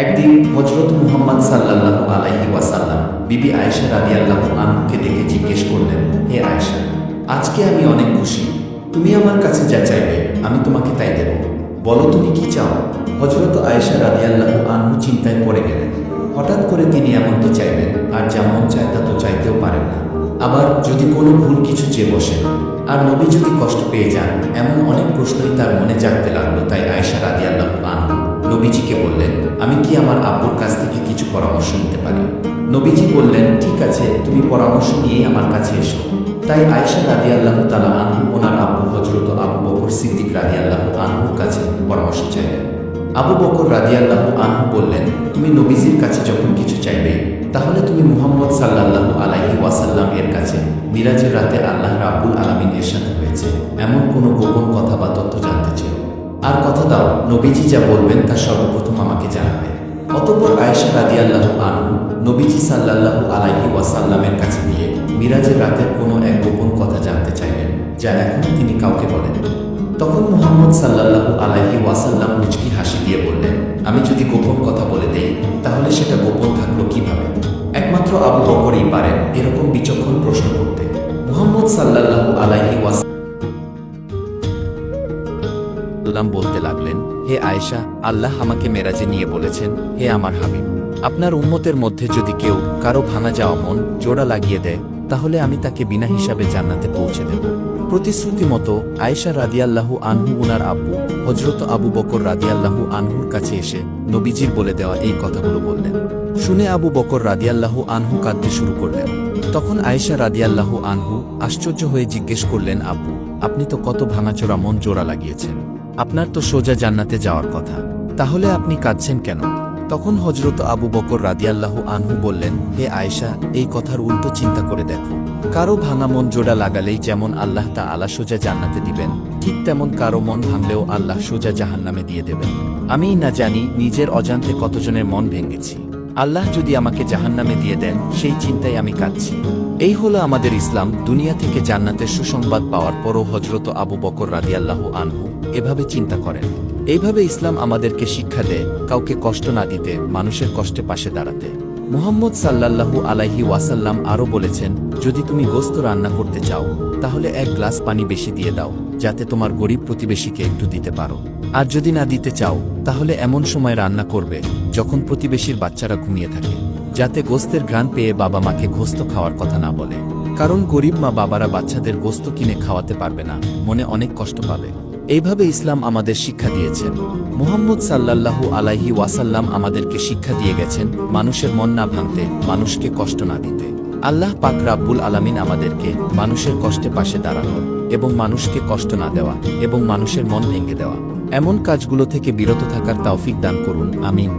একদিন হযরত মুহাম্মদ সাল্লাল্লাহু আলাইহি ওয়াসাল্লাম বিবি আয়েশা রাদিয়াল্লাহু আনহাকে ডেকে জিজ্ঞেস করলেন, হে আয়েশা, আজকে আমি অনেক খুশি। তুমি আমার কাছে যা চাইবে আমি তোমাকে তাই দেব। বলো তুমি কি চাও? হযরত আয়েশা রাদিয়াল্লাহু আনহু চিন্তায় পড়ে গেলেন। হঠাৎ করে তিনি এমন তো চাইবেন, আর যেমন চায় তা তো চাইতেও পারেন না। আবার যদি কোনো ভুল কিছু চেয়ে বসেন, আর নবী যদি কষ্ট পেয়ে যান, এমন অনেক প্রশ্নই তার মনে জাগতে লাগলো। তাই আয়েশা রাদিয়াল্লাহু আনহু নবীজিকে বললেন, আমি কি আমার আব্বুর কাছ থেকে কিছু পরামর্শ নিতে পারি? নবীজি বললেন, ঠিক আছে, তুমি পরামর্শ নিয়েই আমার কাছে এসো। তাই আয়েশা রাদিয়াল্লাহু তাআলা আনহু ওনার আব্বু হযরত আবু বকর সিদ্দিক রাদিয়াল্লাহু আনহুর কাছে পরামর্শ চাইলেন। আবু বকর রাদিয়াল্লাহু আনহু বললেন, তুমি নবীজির কাছে যখন কিছু চাইবে, তাহলে তুমি মুহাম্মদ সাল্লাল্লাহু আলাইহি ওয়াসাল্লাম এর কাছে মিরাজের রাতে আল্লাহ রাব্বুল আলামিন এর সাথে হয়েছে এমন কোনো গোপন কথা বা তথ্য জানতে চেও। আর কথা দাও, নবীজি যা বলবেন তা সর্বপ্রথম আমাকে জানাবে। অতঃপর আয়েশা রাদিয়াল্লাহু আনহু নবীজি সাল্লাল্লাহু আলাইহি ওয়াসাল্লামের কাছে গিয়ে মিরাজের রাতের কোনো এক গোপন কথা জানতে চাইলেন, যা এখনো তিনি কাউকে বলেন। তখন মুহাম্মদ সাল্লাল্লাহু আলাইহি ওয়াসাল্লাম মুচকি হাসি দিয়ে বললেন, আমি যদি গোপন কথা বলে দেই, তাহলে সেটা গোপন থাকলো কিভাবে? একমাত্র আবু বকরই পারেন এরকম বিচক্ষণ প্রশ্ন করতে। মুহাম্মদ সাল্লাল্লাহু আলাইহি ওয়াসাল্লাম বলতে লাগলেন, হে আয়েশা, আল্লাহ আমাকে মেরাজে নিয়ে বলেছেন, হে আমার হাবিব, আপনার উম্মতের মধ্যে যদি কেউ কারো ভাঙা যাওয়া মন জোড়া লাগিয়ে দেয়, তাহলে আমি তাকে বিনা হিসাবে জান্নাতে পৌঁছে দেব। প্রতিশ্রুতি মতো আয়েশা রাদিয়াল্লাহু আনহু উনার আব্বু হযরত আবু বকর রাদিয়াল্লাহু আনহুর কাছে এসে নবীজির বলে দেওয়া এই কথাগুলো বললেন। শুনে আবু বকর রাদিয়াল্লাহু আনহু কাঁদতে শুরু করলেন। তখন আয়েশা রাদিয়াল্লাহু আনহু আশ্চর্য হয়ে জিজ্ঞেস করলেন, আব্বু, আপনি তো কত ভাঙাচোরা মন জোড়া লাগিয়েছেন, আপনার তো সোজা জান্নাতে যাওয়ার কথা, তাহলে আপনি কাঁদছেন কেন? তখন হযরত আবু বকর রাদিয়াল্লাহু আনহু বললেন, হে আয়েশা, এই কথার উল্টো চিন্তা করে দেখো। কারো ভাঙা মন জোড়া লাগালেই যেমন আল্লাহ তাআলা সোজা জান্নাতে দিবেন, ঠিক তেমন কারো মন ভাঙলেও আল্লাহ সোজা জাহান্নামে দিয়ে দেবেন। আমিই না জানি নিজের অজান্তে কতজনের মন ভেঙেছি। আল্লাহ যদি আমাকে জাহান্নামে দিয়ে দেন, সেই চিন্তায় আমি কাঁদছি। এই হলো আমাদের ইসলাম। দুনিয়া থেকে জান্নাতের সুসংবাদ পাওয়ার পরও হযরত আবু বকর রাদিয়াল্লাহু আনহু এভাবে চিন্তা করেন। এইভাবে ইসলাম আমাদেরকে শিক্ষা দেয় কাউকে কষ্ট না দিতে, মানুষের কষ্টে পাশে দাঁড়াতে। মুহাম্মদ সাল্লাল্লাহু আলাইহি ওয়াসাল্লাম আরও বলেছেন, যদি তুমি গোশত রান্না করতে চাও, তাহলে এক গ্লাস পানি বেশি দিয়ে দাও, যাতে তোমার গরিব প্রতিবেশীকে একটু দিতে পারো। আর যদি না দিতে চাও, তাহলে এমন সময় রান্না করবে যখন প্রতিবেশীর বাচ্চারা ঘুমিয়ে থাকে, যাতে গোশতের ঘ্রাণ পেয়ে বাবা মাকে গোশত খাওয়ার কথা না বলে। কারণ গরিব মা বাবারা বাচ্চাদের গোশত কিনে খাওয়াতে পারবে না, মনে অনেক কষ্ট পাবে। এইভাবে ইসলাম আমাদের শিক্ষা দিয়েছেন। মুহাম্মদ সাল্লাল্লাহু আলাইহি ওয়াসাল্লাম আমাদেরকে শিক্ষা দিয়ে গেছেন মানুষের মন না ভাঙতে, মানুষকে কষ্ট না দিতে। আল্লাহ পাক রাব্বুল আলামিন আমাদেরকে মানুষের কষ্টে পাশে দাঁড়ানো এবং মানুষকে কষ্ট না দেওয়া এবং মানুষের মন ভেঙে দেওয়া এমন কাজগুলো থেকে বিরত থাকার তৌফিক দান করুন, আমিন।